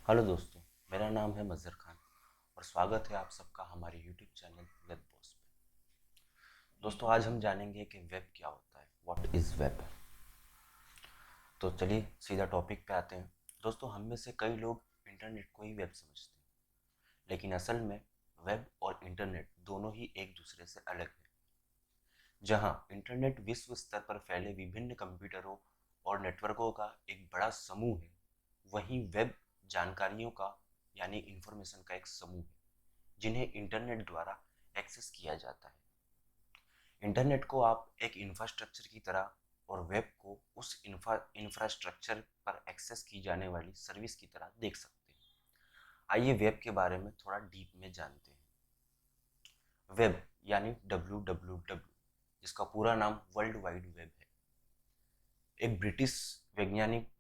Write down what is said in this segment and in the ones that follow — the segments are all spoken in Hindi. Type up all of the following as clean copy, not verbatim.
हेलो दोस्तों, मेरा नाम है मज़र खान और स्वागत है आप सबका हमारे यूट्यूब चैनल वेब बॉस पे। दोस्तों, आज हम जानेंगे कि वेब क्या होता है, व्हाट इज़ वेब। तो चलिए सीधा टॉपिक पे आते हैं। दोस्तों, हम में से कई लोग इंटरनेट को ही वेब समझते हैं, लेकिन असल में वेब और इंटरनेट दोनों ही एक दूसरे से अलग हैं। जहाँ इंटरनेट विश्व स्तर पर फैले विभिन्न कंप्यूटरों और नेटवर्कों का एक बड़ा समूह है, वहीं वेब जानकारियों का यानी इंफॉर्मेशन का एक समूह है जिन्हें इंटरनेट द्वारा एक्सेस किया जाता है। इंटरनेट को आप एक इंफ्रास्ट्रक्चर की तरह और वेब को उस इंफ्रास्ट्रक्चर पर एक्सेस की जाने वाली सर्विस की तरह देख सकते हैं। आइए वेब के बारे में थोड़ा डीप में जानते हैं। वेब यानी WWW, जिसका पूरा नाम वर्ल्ड वाइड वेब है, एक ब्रिटिश वैज्ञानिक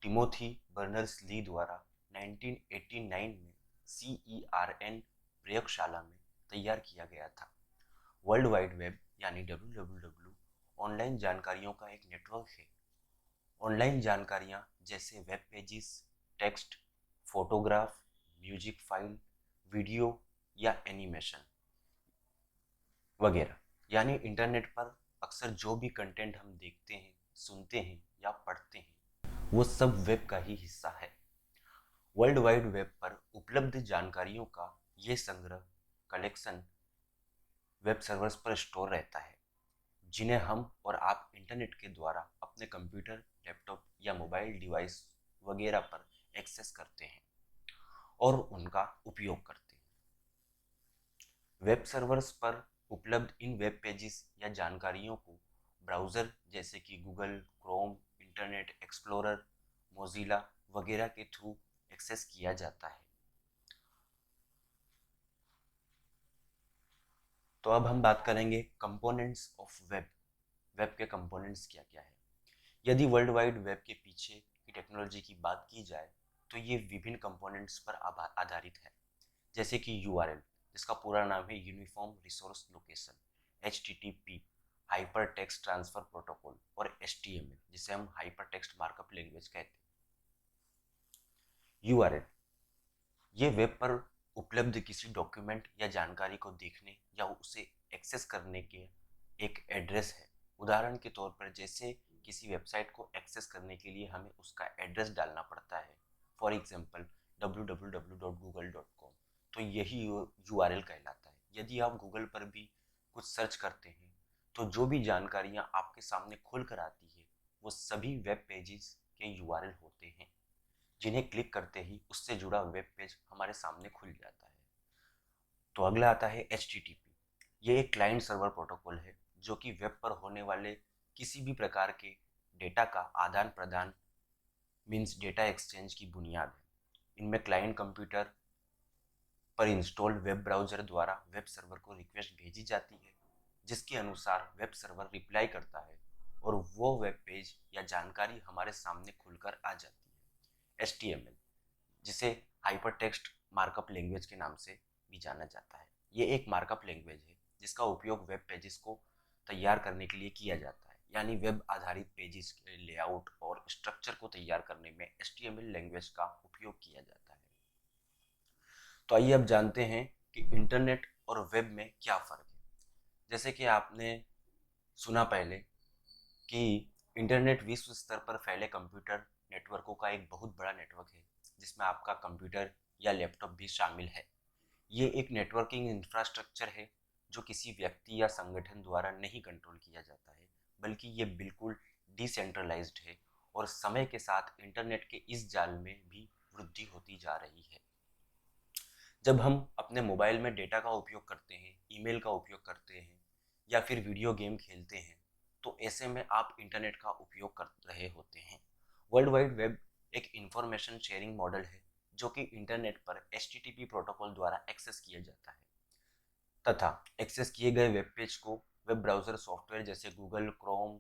टिमोथी बर्नर्स ली द्वारा 1989 में CERN प्रयोगशाला में तैयार किया गया था। वर्ल्ड वाइड वेब यानी WWW ऑनलाइन जानकारियों का एक नेटवर्क है। ऑनलाइन जानकारियाँ जैसे web pages, text, photograph, music file, video या एनिमेशन वगैरह, यानी इंटरनेट पर अक्सर जो भी कंटेंट हम देखते हैं, सुनते हैं या पढ़ते हैं, वो सब वेब का ही हिस्सा है। वर्ल्ड वाइड वेब पर उपलब्ध जानकारियों का ये संग्रह कलेक्शन वेब सर्वर्स पर स्टोर रहता है, जिन्हें हम और आप इंटरनेट के द्वारा अपने कंप्यूटर, लैपटॉप या मोबाइल डिवाइस वगैरह पर एक्सेस करते हैं और उनका उपयोग करते हैं। वेब सर्वर्स पर उपलब्ध इन वेब पेजेस या जानकारियों को ब्राउज़र जैसे कि Google, Chrome, internet explorer, Mozilla वगैरह के थ्रू एक्सेस किया जाता है। तो अब हम बात करेंगे कंपोनेंट्स ऑफ वेब। वेब के कंपोनेंट्स क्या क्या है। यदि वर्ल्ड वाइड वेब के पीछे की टेक्नोलॉजी की बात की जाए तो ये विभिन्न कंपोनेंट्स पर आधारित है, जैसे कि URL, जिसका पूरा नाम है uniform resource location, HTTP, hyper text transfer protocol, और HTML, जिसे हम हाइपर टेक्स्ट मार्कअप लैंग्वेज कहते हैं। URL ये वेब पर उपलब्ध किसी डॉक्यूमेंट या जानकारी को देखने या उसे एक्सेस करने के एक एड्रेस है। उदाहरण के तौर पर जैसे किसी वेबसाइट को एक्सेस करने के लिए हमें उसका एड्रेस डालना पड़ता है, फॉर एग्जांपल www.google.com, तो यही URL कहलाता है। यदि आप गूगल पर भी कुछ सर्च करते हैं तो जो भी जानकारियाँ आपके सामने खुल कर आती है वो सभी वेब पेजेस के URL होते हैं, जिन्हें क्लिक करते ही उससे जुड़ा वेब पेज हमारे सामने खुल जाता है। तो अगला आता है HTTP। ये एक क्लाइंट सर्वर प्रोटोकॉल है जो कि वेब पर होने वाले किसी भी प्रकार के डेटा का आदान प्रदान मीन्स डेटा एक्सचेंज की बुनियाद है। इनमें क्लाइंट कंप्यूटर पर इंस्टॉल्ड वेब ब्राउज़र द्वारा वेब सर्वर को रिक्वेस्ट भेजी जाती है, जिसके अनुसार वेब सर्वर रिप्लाई करता है और वो वेब पेज या जानकारी हमारे सामने खुलकर आ जाती है। HTML, जिसे हाइपर टेक्स्ट मार्कअप लैंग्वेज के नाम से भी जाना जाता है, ये एक मार्कअप लैंग्वेज है जिसका उपयोग वेब पेजेस को तैयार करने के लिए किया जाता है, यानी वेब आधारित पेजेस के लेआउट और स्ट्रक्चर को तैयार करने में HTML लैंग्वेज का उपयोग किया जाता है। तो आइए अब जानते हैं कि इंटरनेट और वेब में क्या फ़र्क है। जैसे कि आपने सुना पहले कि इंटरनेट विश्व स्तर पर फैले कंप्यूटर नेटवर्कों का एक बहुत बड़ा नेटवर्क है, जिसमें आपका कंप्यूटर या लैपटॉप भी शामिल है। ये एक नेटवर्किंग इंफ्रास्ट्रक्चर है जो किसी व्यक्ति या संगठन द्वारा नहीं कंट्रोल किया जाता है, बल्कि ये बिल्कुल डिसेंट्रलाइज्ड है और समय के साथ इंटरनेट के इस जाल में भी वृद्धि होती जा रही है। जब हम अपने मोबाइल में डेटा का उपयोग करते हैं, ईमेल का उपयोग करते हैं या फिर वीडियो गेम खेलते हैं, तो ऐसे में आप इंटरनेट का उपयोग कर रहे होते हैं। वर्ल्ड वाइड वेब एक इंफॉर्मेशन शेयरिंग मॉडल है जो कि इंटरनेट पर HTTP प्रोटोकॉल द्वारा एक्सेस किया जाता है तथा एक्सेस किए गए वेब पेज को वेब ब्राउज़र सॉफ्टवेयर जैसे गूगल, क्रोम,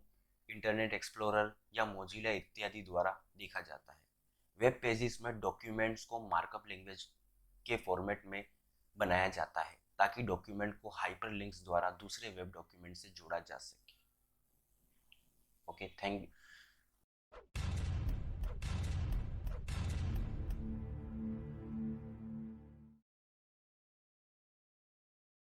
इंटरनेट एक्सप्लोरर या मोजिला इत्यादि द्वारा देखा जाता है। वेब पेजेस में डॉक्यूमेंट्स को मार्कअप लैंग्वेज के फॉर्मेट में बनाया जाता है ताकि डॉक्यूमेंट को हाइपरलिंक्स द्वारा दूसरे वेब डॉक्यूमेंट से जोड़ा जा सके। Okay, thank you.